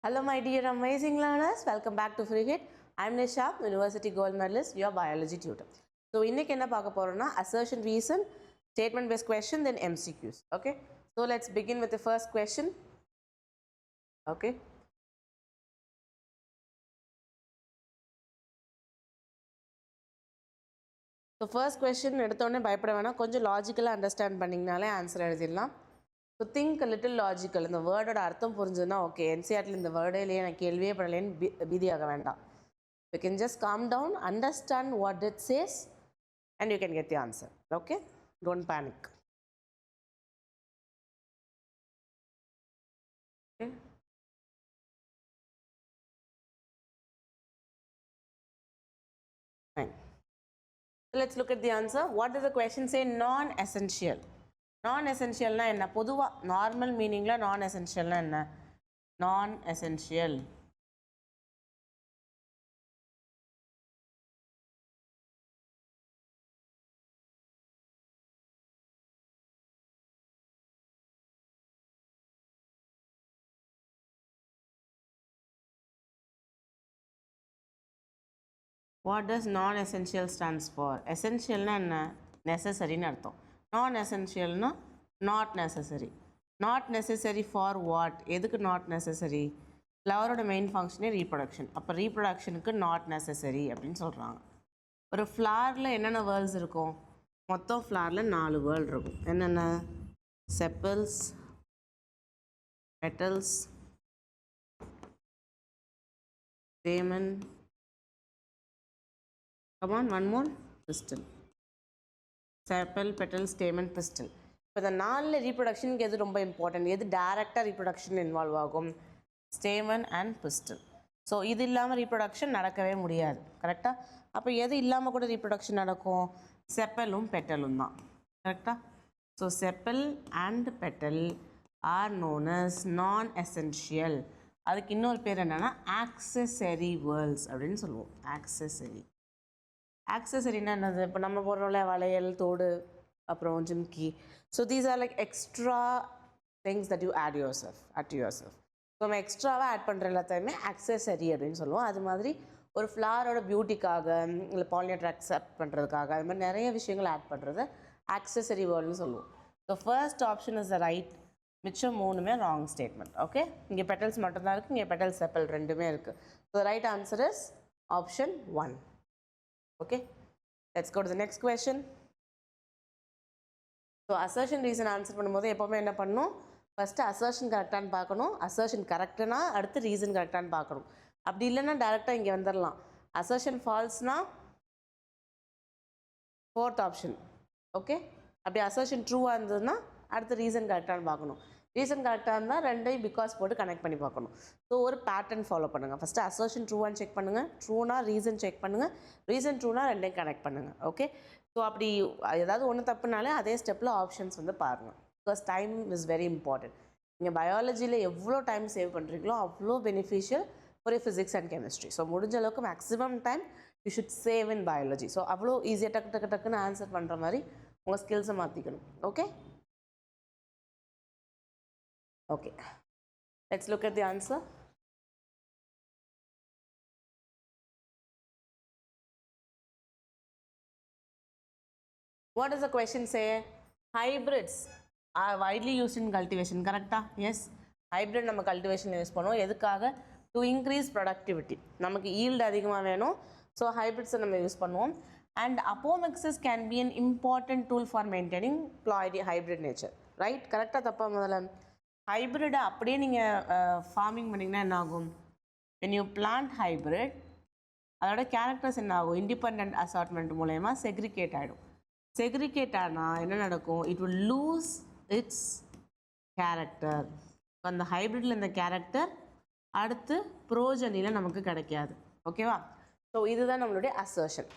Hello my dear amazing learners, welcome back to FreeHit. I am Nisha, University Gold Medalist, your biology tutor. So இன்னைக்கு என்ன பார்க்க போறோம்னா assertion reason, statement based question, then MCQs. Okay, so let's begin with the first question. Okay, so first question எடுத்தோடனே பயப்பட வேணாம், கொஞ்சம் லாஜிக்கலாக understand பண்ணிங்கனாலே answer எழுதிடலாம். So think little logical. இந்த வேர்டோட அர்த்தம் புரிஞ்சதுன்னா ஓகே, என்சிஆர்டில் இந்த வேர்டே இல்லையே எனக்கு கேள்வியே படலேன்னு பீதியாக வேண்டாம். You can just calm down, understand what it says and you can get the answer. Okay, don't panic. Okay, fine. So let's look at the answer. What does the question say? Non-essential. Non-essential na enna? பொதுவா normal meaningல non-essential na enna? Non-essential. What does non-essential stands for? Essential na enna? Necessary na artham. Non-essential na not necessary. Not necessary for what? எதுக்கு not necessary? ஃப்ளவரோட main ஃபங்க்ஷனே reproduction. அப்போ ரீப்ரொடக்ஷனுக்கு not necessary அப்படின்னு சொல்கிறாங்க. ஒரு ஃப்ளாரில் என்னென்ன வேர்ல்ஸ் இருக்கும்? மொத்தம் ஃப்ளாரில் 4 வேர்ல்டு இருக்கும். என்னென்ன? Chappals, petals, stamen, come on, one more, pistil. Sepal, petal, stamen, pistil. இப்போ இந்த 4 ரீப்ரொடக்ஷனுக்கு எது ரொம்ப இம்பார்ட்டன்ட்? எது டைரக்டாக ரீப்ரொடக்ஷன் இன்வால்வ் ஆகும்? Stamen and pistil. ஸோ இது இல்லாமல் ரீப்ரொடக்ஷன் நடக்கவே முடியாது. கரெக்டாக? அப்போ எது இல்லாமல் கூட ரீப்ரொடக்ஷன் நடக்கும்? செப்பலும் பெட்டலும் தான். கரெக்டாக? So sepal and petal are known as non essential. அதுக்கு இன்னொரு பேர் என்னென்னா ஆக்சசரி வேர்ல்ஸ் அப்படின்னு சொல்லுவோம். ஆக்சசரி. ஆக்சசரினா என்னது? இப்போ நம்ம போடுறோம்ல வளையல், தோடு, அப்புறம் ஜிம்கி. So these are like extra things that you add yourself at yourself. ஸோ நம்ம எக்ஸ்ட்ராவாக ஆட் பண்ணுற எல்லாத்தையுமே ஆக்சசரி அப்படின்னு சொல்லுவோம். அது மாதிரி ஒரு ஃப்ளாரோட பியூட்டிக்காக, இல்லை பாலினேட்டர் அக்செப்ட் பண்ணுறதுக்காக, அது மாதிரி நிறைய விஷயங்கள் ஆட் பண்ணுறது ஆக்சசரி வேர்ல்டுன்னு சொல்லுவோம். So first option is the right. மிச்சம் 3மே ராங் ஸ்டேட்மெண்ட். ஓகே, இங்கே பெட்டல்ஸ் மட்டும்தான் இருக்குது, இங்கே பெட்டல் செப்பல் ரெண்டுமே இருக்குது. So right answer is option 1. Okay, let's go to the next question. So assertion reason answer பண்ணும்போது எப்போவுமே என்ன பண்ணணும்? ஃபஸ்ட்டு அசர்ஷன் கரெக்டானு பார்க்கணும். அசர்ஷன் கரெக்டுனா அடுத்து ரீசன் கரெக்டானு பார்க்கணும். அப்படி இல்லைன்னா டேரெக்டாக இங்கே வந்துடலாம். அசர்ஷன் ஃபால்ஸ்னா 4th ஆப்ஷன். ஓகே, அப்படி அசர்ஷன் ட்ரூவாக இருந்ததுன்னா அடுத்து ரீசன் கரெக்டானு பார்க்கணும். ரீசன் கரெக்டாக இருந்தால் ரெண்டையும் பிகாஸ் போட்டு கனெக்ட் பண்ணி பார்க்கணும். ஸோ ஒரு பேட்டர்ன் ஃபாலோ பண்ணுங்கள். ஃபஸ்ட்டு அசர்ஷன் ட்ரூவான்னு செக் பண்ணுங்கள், ட்ரூனா ரீசன் செக் பண்ணுங்கள், ரீசன் ட்ரூனா ரெண்டையும் கனெக்ட் பண்ணுங்கள். ஓகே, ஸோ அப்படி ஏதாவது ஒன்று தப்புனாலே அதே ஸ்டெப்பில் ஆப்ஷன்ஸ் வந்து பாருங்கள். Because time is very important. நீங்கள் பயாலஜியில் எவ்வளோ டைம் சேவ் பண்ணுறீங்களோ அவ்வளோ beneficial for physics and chemistry. So முடிஞ்ச அளவுக்கு maximum time you should save in biology. So அவ்வளோ ஈஸியாக டக்குன்னு ஆன்சர் பண்ணுற மாதிரி உங்கள் ஸ்கில்ஸை மாற்றிக்கணும். Okay, okay, let's look at the answer. What does the question say? Hybrids are widely used in cultivation. Correcta? Yes, hybrid நம்ம cultivation யூஸ் பண்ணுவோம். எதுக்காக? to increase productivity. நமக்கு yield அதிகமாக வேணும். ஸோ ஹைப்ரிட்ஸை நம்ம யூஸ் பண்ணுவோம். and apomixis can be an important tool for maintaining ploidy hybrid nature. right? கரெக்டாக தப்பா? முதல்ல ஹைப்ரிடை அப்படியே நீங்கள் ஃபார்மிங் பண்ணிங்கன்னா என்ன ஆகும்? when you plant hybrid அதோட கேரக்டர்ஸ் என்ன ஆகும்? இண்டிபெண்ட் அசார்ட்மெண்ட் மூலயமா செக்ரிகேட் ஆகிடும். செக்ரிகேட் ஆனால் என்ன நடக்கும்? It will lose it's character. அந்த ஹைப்ரிடில் இந்த கேரக்டர் அடுத்து ப்ரோஜனியில் நமக்கு கிடைக்காது. ஓகேவா? ஸோ இதுதான் நம்மளுடைய அசர்ஷன்.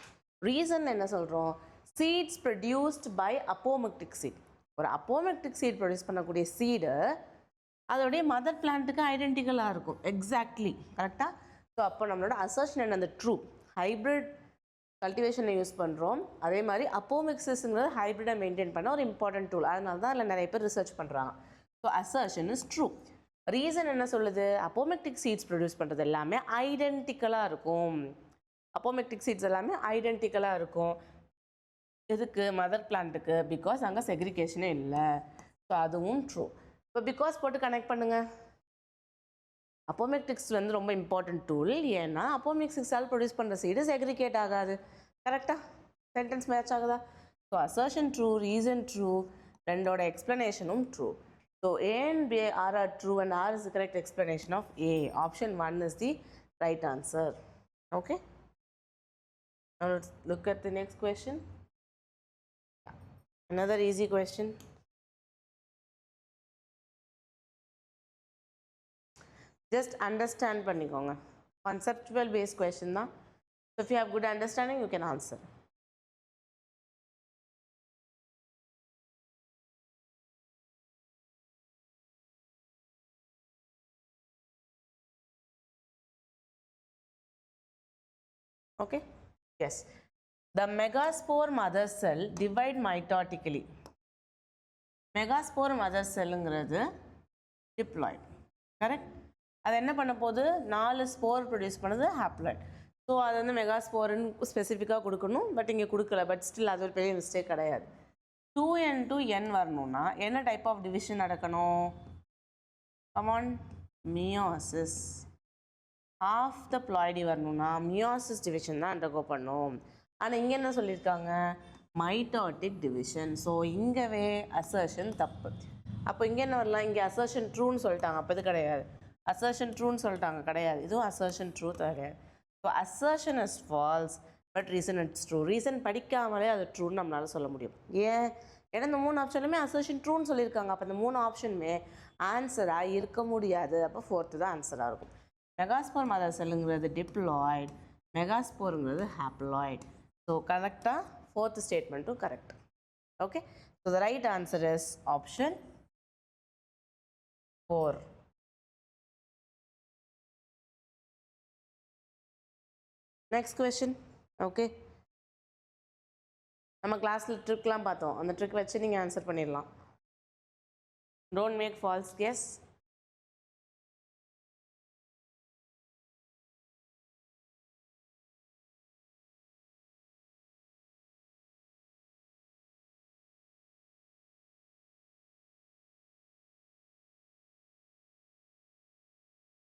ரீசன் என்ன சொல்கிறோம்? Seeds produced by apomictic seed. ஒரு அப்போமெக்டிக் சீட் ப்ரொடியூஸ் பண்ணக்கூடிய சீடு அதோடைய மதர் பிளான்ட்டுக்கு ஐடென்டிக்கலாக இருக்கும். எக்ஸாக்ட்லி, கரெக்டாக? ஸோ அப்போ நம்மளோட அசர்ஷன் என்ன? அந்த ட்ரூ. ஹைப்ரிட் கல்டிவேஷனை யூஸ் பண்ணுறோம். அதே மாதிரி அப்போமிக்சிஸ்ங்கிறது ஹைப்ரிடை மெயின்டைன் பண்ண ஒரு இம்பார்ட்டன்ட் டூல். அதனால தான் அதில் நிறைய பேர் ரிசர்ச் பண்ணுறாங்க. So assertion is true. Reason என்ன சொல்லுது? அப்போமெக்டிக் சீட்ஸ் ப்ரொடியூஸ் பண்ணுறது எல்லாமே ஐடென்டிக்கலாக இருக்கும். அப்போமெக்டிக் சீட்ஸ் எல்லாமே ஐடென்டிக்கலாக இருக்கும். எதுக்கு? மதர் பிளான்ட்டுக்கு. பிகாஸ் அங்கே செக்ரிகேஷனே இல்லை. ஸோ அதுவும் ட்ரூ. இப்போ பிகாஸ் போட்டு கனெக்ட் பண்ணுங்கள். அப்போமெக்டிக்ஸ் வந்து ரொம்ப இம்பார்ட்டன்ட் டூல். ஏன்னா அப்போமெக்டிக்ஸால் ப்ரொடியூஸ் பண்ணுற சீடு செக்ரிகேட் ஆகாது. கரெக்டாக? சென்டென்ஸ் மேட்ச் ஆகுதா? So assertion true, reason true, ரெண்டோட எக்ஸ்ப்ளனேஷனும் true. So A and B are true and R is the correct explanation of A. Option 1 is the right answer. Okay. Now let's look at the next question. Another easy question. Just understand பண்ணிக்கோங்க. Conceptual based question தான். So if you have good understanding, you can answer. Okay. Yes. The megaspore mother cell divide mitotically. Megaspore mother cell ங்கிறது diploid. Correct? அது என்ன பண்ண போகுது? 4 spore produce பண்ணுது haploid. So அது வந்து மெகாஸ்போர்னு ஸ்பெசிஃபிக்காக கொடுக்கணும். பட் இங்கே கொடுக்கல. பட் ஸ்டில் அது ஒரு பெரிய மிஸ்டேக் கிடையாது. 2n to n வரணும்னா என்ன டைப் ஆஃப் டிவிஷன் நடக்கணும்? Come on, meiosis. Of the ploidy வரணும்னா மியோசிஸ் டிவிஷன் தான் அண்டர்கோ பண்ணும். ஆனால் இங்கே என்ன சொல்லியிருக்காங்க? Mitotic division. ஸோ இங்கேவே அசர்ஷன் தப்பு. அப்போ இங்கே என்ன வரலாம்? இங்கே அசர்ஷன் ட்ரூன்னு சொல்லிட்டாங்க. அப்போ இது கிடையாது. அசர்ஷன் ட்ரூன்னு சொல்லிட்டாங்க, கிடையாது. இதுவும் அசர்ஷன் ட்ரூ கிடையாது. So assertion is false, but reason it's true. Reason படிக்காமலே அது ட்ரூன்னு நம்மளால் சொல்ல முடியும். ஏன்? ஏன்னா இந்த 3 ஆப்ஷனுமே அசர்ஷன் ட்ரூன்னு சொல்லியிருக்காங்க. அப்போ இந்த 3 ஆப்ஷனுமே ஆன்சராக இருக்க முடியாது. அப்போ 4th தான் ஆன்சராக இருக்கும். மெகாஸ்போர் மதர் செல்லுங்கிறது டிப்ளாய்டு, மெகாஸ்போருங்கிறது ஹாப்ளாய்டு. ஸோ கரெக்டாக 4th ஸ்டேட்மெண்ட்டும் correct. Okay. So the right answer is option 4. Next question. Okay, நம்ம கிளாஸில் ட்ரிக்லாம் பார்த்தோம். அந்த ட்ரிக் வச்சு நீங்கள் ஆன்சர் பண்ணிடலாம். Don't make false guess.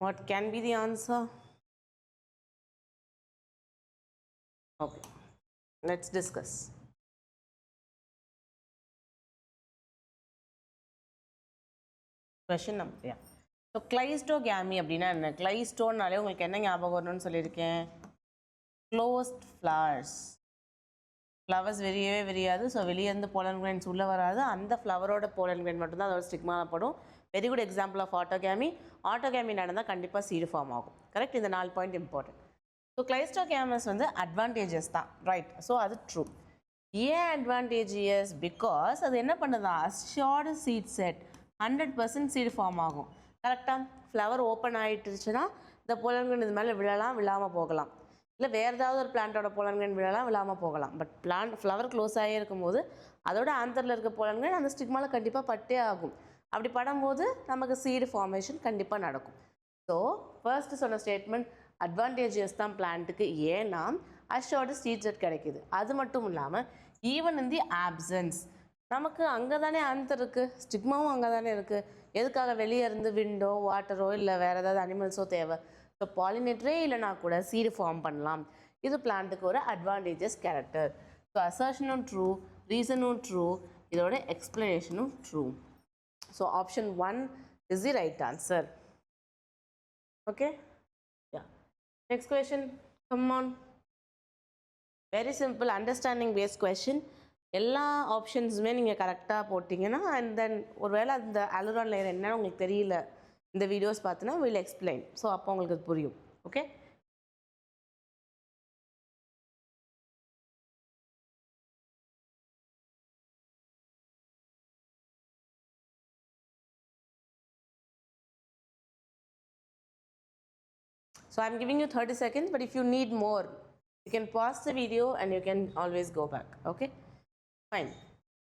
What can be the answer? Okay, let's discuss. Question number, yeah. So cleistogamy அப்படின்னா என்ன? கிளைஸ்டோன்னாலே உங்களுக்கு என்ன ஞாபகம் வரணும்னு சொல்லியிருக்கேன்? Closed flowers. ஃப்ளவர்ஸ் விரியவே விரியாது. ஸோ வெளியே இருந்து போலன் கிரைன்ஸ் உள்ளே வராது. அந்த ஃப்ளவரோட போலன் கிரைன் மட்டும்தான் அதோட ஸ்டிக்மாவில் படும். Very good example of autogamy. Autogamy நடந்தால் கண்டிப்பாக சீடு ஃபார்ம் ஆகும். கரெக்ட். இந்த 4 பாயிண்ட் இம்பார்ட்டன்ட். ஸோ கிளைஸ்டோகேமஸ் வந்து அட்வான்டேஜஸ் தான், ரைட். ஸோ அது ட்ரூ. ஏன் அட்வான்டேஜியஸ்? பிகாஸ் அது என்ன பண்ணுதான்? Assured seed set, 100% seed form ஆகும். கரெக்டாக ஃப்ளவர் ஓப்பன் ஆகிட்டுருச்சுன்னா இந்த போலன்கிரைன் இது மேலே விழலாம், விழாமல் போகலாம். இல்லை வேறு ஏதாவது ஒரு பிளான்ட்டோட போலன்கிரைன் விழலாம், விழாமல் போகலாம். பட் ஃப்ளவர் க்ளோஸ் ஆகி இருக்கும்போது அதோட ஆந்தரில் இருக்க போலன்கிரைன் அந்த ஸ்டிக்மாவில் கண்டிப்பாக பட்டே ஆகும். அப்படி படும்போது நமக்கு சீடு ஃபார்மேஷன் கண்டிப்பாக நடக்கும். ஸோ ஃபர்ஸ்ட் சொன்ன ஸ்டேட்மெண்ட் அட்வான்டேஜஸ் தான் பிளான்ட்டுக்கு. ஏன்னா அஷ்யூர்டு சீட் செட் கிடைக்குது. அது மட்டும் இல்லாமல் ஈவன் இன் தி ஆப்சன்ஸ் நமக்கு அங்கே தானே ஆன்சர் இருக்குது, ஸ்டிக்மாவும் அங்கே தானே இருக்குது. எதுக்காக வெளியே இருந்து விண்டோ, வாட்டரோ இல்லை வேறு ஏதாவது அனிமல்ஸோ தேவை? ஸோ பாலினேட்டரே இல்லைனா கூட சீடு ஃபார்ம் பண்ணலாம். இது பிளான்ட்டுக்கு ஒரு அட்வான்டேஜஸ் கேரக்டர். ஸோ அசர்ஷனும் ட்ரூ, ரீசனும் ட்ரூ, இதோட எக்ஸ்பிளனேஷனும் true. So option 1 is the right answer. Okay, yeah. Next question, come on. Very simple understanding based question. எல்லா ஆப்ஷன்ஸுமே நீங்கள் கரெக்டாக போட்டிங்கன்னா அண்ட் தென் ஒருவேளை அந்த அலுரான் லேயர் என்னன்னு உங்களுக்கு தெரியல இந்த வீடியோஸ் பார்த்தினா வில் எக்ஸ்பிளைன். ஸோ அப்போ உங்களுக்கு அது புரியும். Okay. So I'm giving you 30 seconds, but if you need more, you can pause the video and you can always go back. Okay, fine.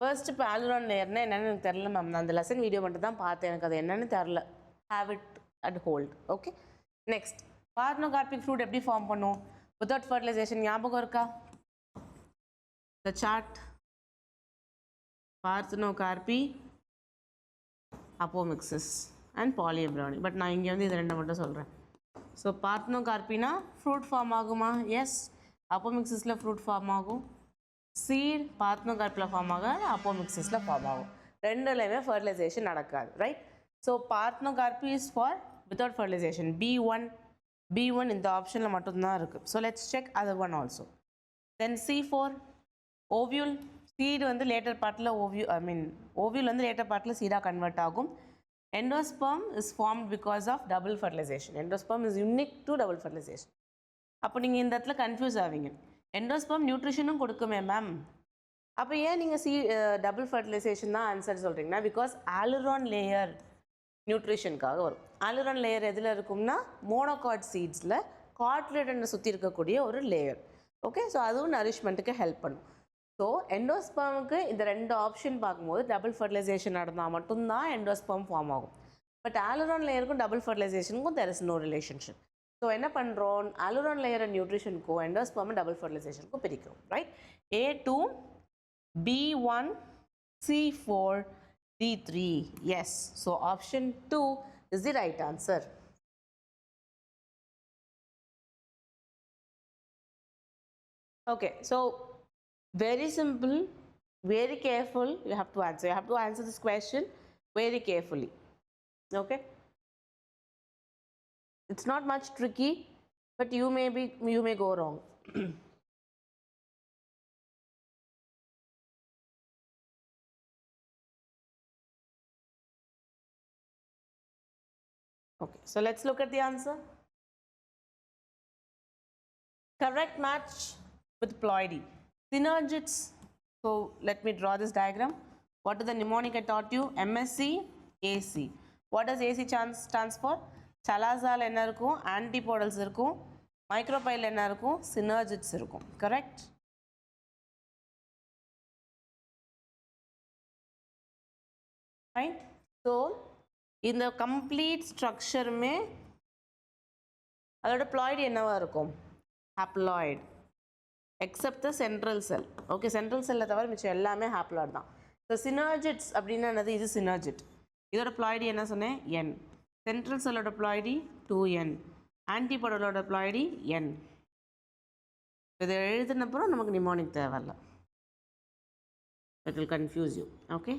First, இப்போ அலுரான் லேயர்னா என்னென்னு எனக்கு தெரில மேம். நான் அந்த லெசன் வீடியோ மட்டும் தான் பார்த்தேன், எனக்கு அது என்னென்னு தெரில. have it at hold. Okay, next parthenocarpic fruit எப்படி form பண்ணும் without fertilization ஞாபகம் இருக்கா the chart parthenocarpy apomixis and polyembryony but நான் இங்கே வந்து இது ரெண்டு மட்டும் சொல்கிறேன் ஸோ parthenocarpyனா fruit form ஆகுமா எஸ் apomixisல fruit form ஆகும் seed parthenocarpyல form ஆக apomixisல form ஆகும் ரெண்டுலையுமே fertilization நடக்காது right so parthenocarpy is for without fertilization B1 இந்த ஆப்ஷனில் மட்டும்தான் இருக்குது so let's check other one also then C4 ovule seed வந்து லேட்டர் பார்ட்டில் ஓவியூல் வந்து லேட்டர் பார்ட்டில் சீடாக கன்வெர்ட் ஆகும் endosperm is formed because of double fertilization endosperm is unique to double fertilization அப்போ நீங்கள் இந்த இடத்துல கன்ஃபியூஸ் ஆவீங்க endosperm நியூட்ரிஷனும் கொடுக்குமே மேம் அப்போ ஏன் நீங்கள் டபுள் ஃபர்டிலைசேஷன் தான் ஆன்சர் சொல்கிறீங்கன்னா பிகாஸ் ஆலுரான் லேயர் நியூட்ரிஷனுக்காக வரும் ஆலுரான் லேயர் எதில் இருக்கும்னா மோனோகாட் சீட்ஸில் காட்லெட்டை சுற்றி இருக்கக்கூடிய ஒரு லேயர் ஓகே ஸோ அதுவும் நரிஷ்மெண்ட்டுக்கு ஹெல்ப் பண்ணும் ஸோ எண்டோஸ்பர்முக்கு இந்த ரெண்டு ஆப்ஷன் பார்க்கும்போது டபுள் ஃபர்டிலைசேஷன் நடந்தால் மட்டும்தான் எண்டோஸ்பர்ம் ஃபார்ம் ஆகும் பட் ஆலுரான் லேயருக்கும் டபுள் ஃபர்டிலைசேஷனுக்கும் there is no relationship so என்ன பண்ணுறோம் ஆலுரான் லேயர் நியூட்ரிஷனுக்கும் எண்டோஸ்பர்ம் டபுள் ஃபர்டிலைசேஷனுக்கும் பிரிக்கிறோம் right A2 B1 C4 D3 yes so option 2 is the right answer okay so very simple very careful you have to answer this question very carefully okay it's not much tricky but you may go wrong okay so let's look at the answer correct match with ploidy synergids so let me draw this diagram what is the mnemonic I taught you MSc AC what does AC stands for chalazal என்ன இருக்கும் antipodals இருக்கும் micropyle என்ன இருக்கும் synergids இருக்கும் correct right so இந்த complete ஸ்ட்ரக்சருமே அதோட ப்ளாய்டு என்னவா இருக்கும் haploid except the central sell okay central செல்லை தவிர மிச்சம் எல்லாமே ஹாப்ளாய்டு தான் ஸோ சினர்ஜிட்ஸ் அப்படின்னா என்னது இது சினர்ஜிட் இதோட ப்ளாய்டு என்ன சொன்னேன் என் சென்ட்ரல் செல்லோட ப்ளாய்டி 2n ஆன்டிபாடலோட ப்ளாய்டி n இதை எழுதினப்புறம் நமக்கு நிமோனிக் தேவையில்ல it will confuse you okay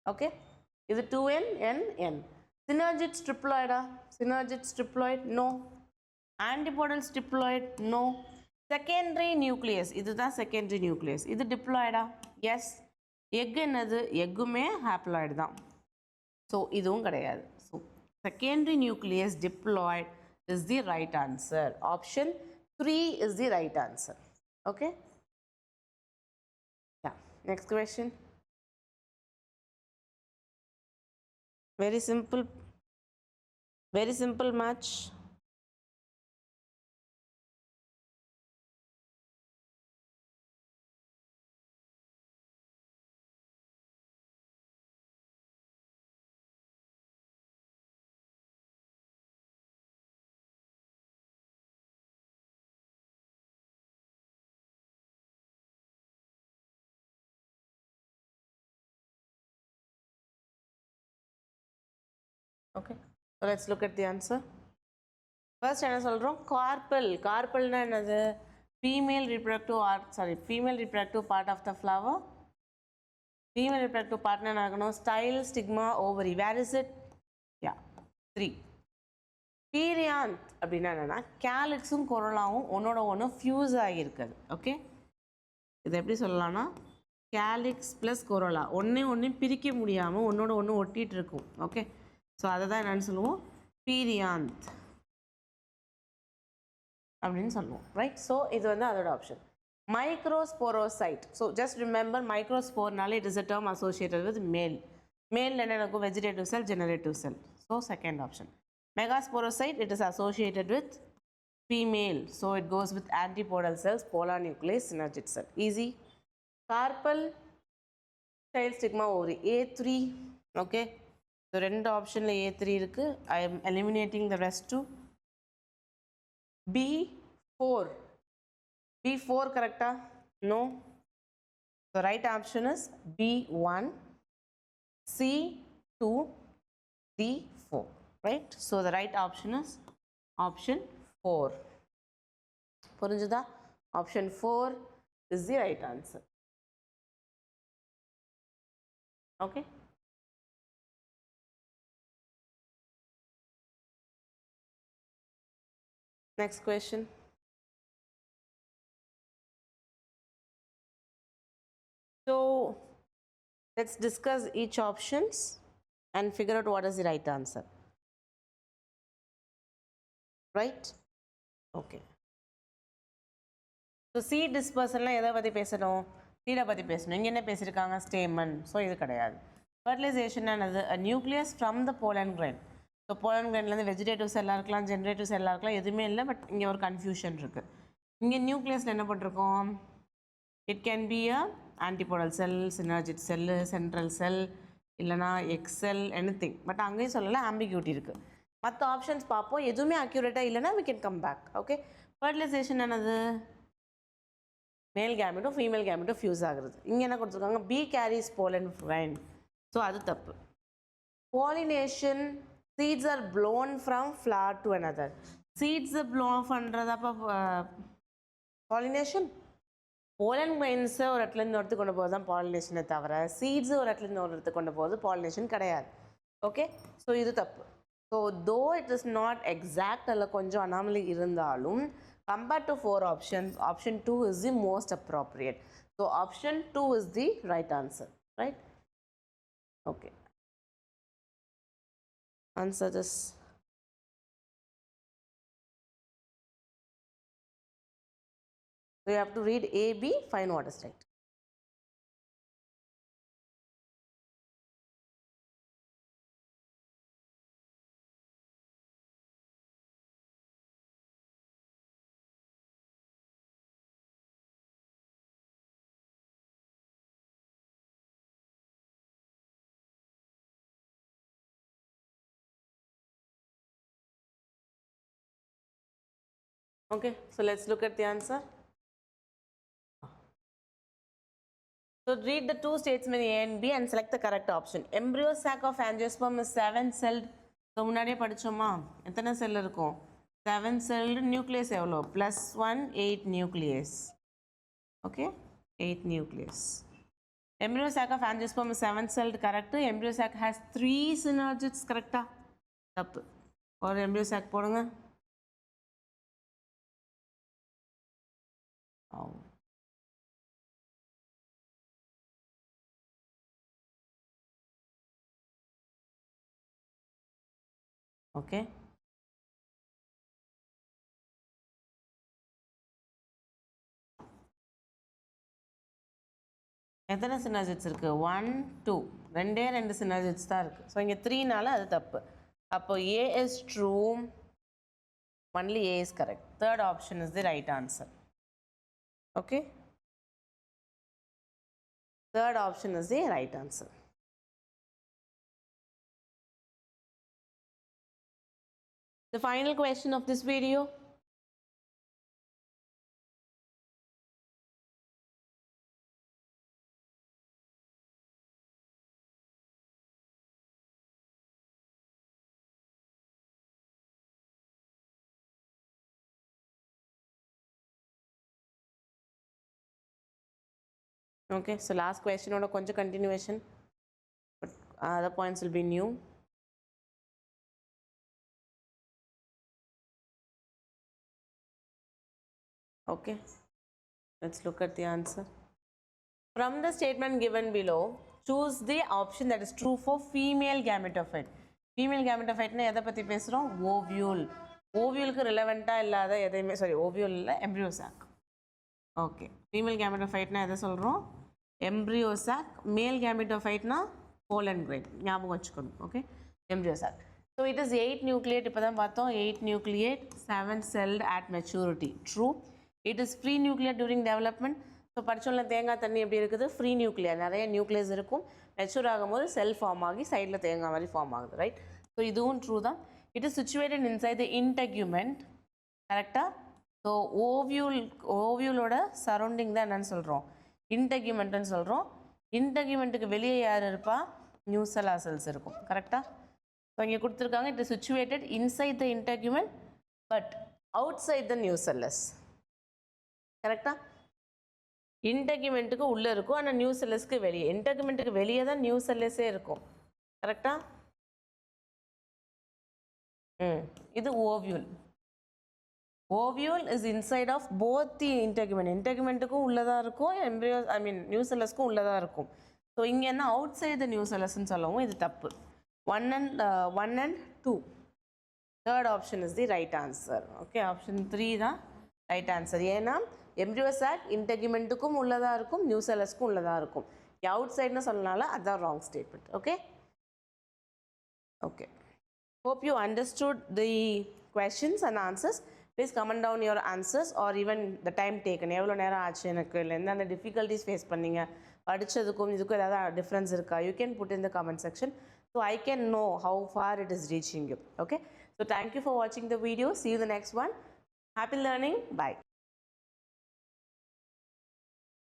okay is it 2n n synergids triploid synergids triploid no antipodals triploid no secondary nucleus இதுதான் secondary nucleus இது diploid yes egg என்னது எக்குமே haploid தான் so இதுவும் கிடையாது so secondary nucleus diploid is the right answer option 3 is the right answer okay yeah next question very simple match okay so let's look at the answer first என்ன சொல்றோம் carpel னா என்னது female reproductive part of the flower female reproductive part என்ன ஆகணும் style stigma ovary where is it yeah 3 perianth அப்படின்னா என்னன்னா calyxும் corollaவும் ஒன்னோட ஒன்று ஃபியூஸ் ஆகியிருக்குது ஓகே இது எப்படி சொல்லலாம்னா calyx plus corolla ஒன்று பிரிக்க முடியாமல் ஒன்னோட ஒன்று ஒட்டிகிட்டு இருக்கும் ஓகே ஸோ அதை தான் என்னென்னு சொல்லுவோம் பீரியாந்த் அப்படின்னு சொல்லுவோம் ரைட் ஸோ இது வந்து அதோட option microsporocyte so just remember மைக்ரோஸ்போர்னாலே it is a term associated with male என்ன இருக்கும் vegetative cell generative cell so second option megasporocyte it is associated with female so it goes with antipodal cells polar nucleus synergid cell easy carpel child stigma ovary A3. Okay, so ரெண்டு ஆப்ஷன்ல A3 இருக்கு. I am eliminating the rest to B4. B4 correcta? No. The right option is B1, C2, D4. Right? So the right option is option 4. புரிஞ்சுதா? Option 4 is the right answer. Okay? Next question. So let's discuss each options and figure out what is the right answer. Right? Okay. So seed dispersal எதை பற்றி பேசணும்? சீடை பற்றி பேசணும். இங்கே என்ன பேசியிருக்காங்க? Stamen. So இது கிடையாது. ஃபர்டிலைசேஷன் ஆனது a nucleus from the pollen grain. So pollen grainலேருந்து வெஜிடேட்டிவ் செல்லாக இருக்கலாம், ஜென்ரேட்டிவ் செல்லாக இருக்கலாம், எதுவுமே இல்லை. பட் இங்கே ஒரு கன்ஃபியூஷன் இருக்குது. இங்கே நியூக்ளியஸில் என்ன பண்ணிருக்கோம்? It can be a antipodal sell, synergid cell, central செல், இல்லைனா எக்ஸெல், எனிதிங். பட் அங்கேயும் சொல்லலை, ஆம்பிக்யூட்டி இருக்குது. மற்ற ஆப்ஷன்ஸ் பார்ப்போம். எதுவுமே அக்யூரேட்டாக இல்லைனா we can come back. Okay, fertilisation என்னது? மேல் கேமெட்டோ ஃபீமேல் கேமெட்டோ ஃபியூஸ் ஆகுறது. இங்கே என்ன கொடுத்துருக்காங்க? B carries pollen grain. So அது தப்பு. Pollination, seeds are blown from flower to another. Seeds blow பண்ணுறதப்போ பாலினேஷன். போலன் கிரைன்ஸை ஒரு இடத்துலேருந்து ஒரு இடத்துக்கு கொண்டு போகிறது தான் பாலினேஷனை தவிர சீட்ஸு ஒரு இடத்துலேருந்து ஒரு இடத்துக்கு கொண்டு போகிறது பாலினேஷன் கிடையாது. ஓகே, ஸோ இது தப்பு. So though it is not exact, அதில் கொஞ்சம் அனாமலி இருந்தாலும் compared to 4 options, option 2 is the most appropriate. So option 2 is the right answer, right? Okay. Answer this. So you have to read A, B, find what is right. Okay, so let's look at the answer. So read the two statements A and B and select the correct option. Embryo sac of angiosperm is 7-celled. So முன்னாடியே படிச்சோமா? எத்தனை செல் இருக்கும்? 7-celled. nucleus எவ்வளோ? +1, 8 nucleus. Okay, 8 nucleus. Embryo sac of angiosperm is 7-celled, correct. Embryo sac has 3 synergids, correct? தப்பு. ஒரு embryo sac போடுங்க. Oh. Okay. எத்தனை synergids இருக்கு? 1, 2. ரெண்டே ரெண்டு synergids தான் இருக்கு. ஸோ இங்கே 3னால அது தப்பு. அப்போ A is true. Only A is correct. Third option is the right answer. Okay. Third option is the right answer. The final question of this video. Okay, so last question or a continuation, but other points will be new. Okay, let's look at the answer. From the statement given below, choose the option that is true for female gametophyte. Female gametophyte na edha pathi pesrom? Ovule. Ovule ku relevant ah illada edhayume, sorry, ovule illa, embryo sac. Okay, female gametophyte na edha solrom? Embryo sac. Male gametophyte na pollen grain. ஞாபகம் வச்சுக்கணும். Okay, embryo sac. So it is 8 nucleate. இப்பதான் பார்த்தோம் 8 nucleate, 7 celled at maturity. True. It is free nucleate during development. So படிச்சோம்ல தேங்காய் தண்ணி எப்படி இருக்குது free nuclear நிறைய நியூக்ளியஸ் இருக்கும் மெச்சூர் ஆகும்போது செல் ஃபார்ம் ஆகி சைடில் தேங்காய் மாதிரி ஃபார்ம் ஆகுது ரைட் ஸோ இதுவும் ட்ரூ தான் it is situated inside the integument கரெக்டாக ஸோ ஓவியூலோட சரௌண்டிங் தான் என்னன்னு சொல்கிறோம் இன்டெக்யூமெண்ட்னு சொல்கிறோம் இன்டெக்யூமெண்ட்டுக்கு வெளியே யார் இருப்பா நியூசெல்லா செல்ஸ் இருக்கும் கரெக்டாக ஸோ இங்கே கொடுத்துருக்காங்க it is situated inside the integument but outside the nucellus கரெக்டாக இன்டெக்யூமெண்ட்டுக்கு உள்ளே இருக்கும் ஆனால் நியூசெல்லஸ்க்கு வெளியே இன்டெக்யூமெண்ட்டுக்கு வெளியே தான் நியூசெல்லஸே இருக்கும் கரெக்டாக இது ovule ovule is inside of both the இன்டெக்யூமெண்ட்டுக்கும் உள்ளதாக இருக்கும் எம்ப்ரியோ நியூசெல்லஸ்க்கும் உள்ளதாக இருக்கும் ஸோ இங்கே என்ன அவுட் சைடு த நியூசெல்லஸ்ன்னு சொல்லவும் இது தப்பு 1 and 2 third option is the right answer okay option 3 தான் ரைட் ஆன்சர் ஏன்னா எம்ப்ரியோ சாக் இன்டெக்யூமெண்ட்டுக்கும் உள்ளதாக இருக்கும் நியூசெல்லஸ்க்கும் உள்ளதாக இருக்கும் அவுட் சைடுன்னு சொன்னனால அதுதான் wrong statement okay okay hope you understood the questions and answers please comment down your answers or even the time taken எவ்வளோ நேரம் ஆச்சு எனக்கு இல்லை என்னென்ன difficulties ஃபேஸ் பண்ணீங்க படித்ததுக்கும் இதுக்கும் ஏதாவது டிஃப்ரென்ஸ் இருக்கா you can put in the comment section so I can know how far it is reaching you okay so thank you for watching the video see you in the next one happy learning bye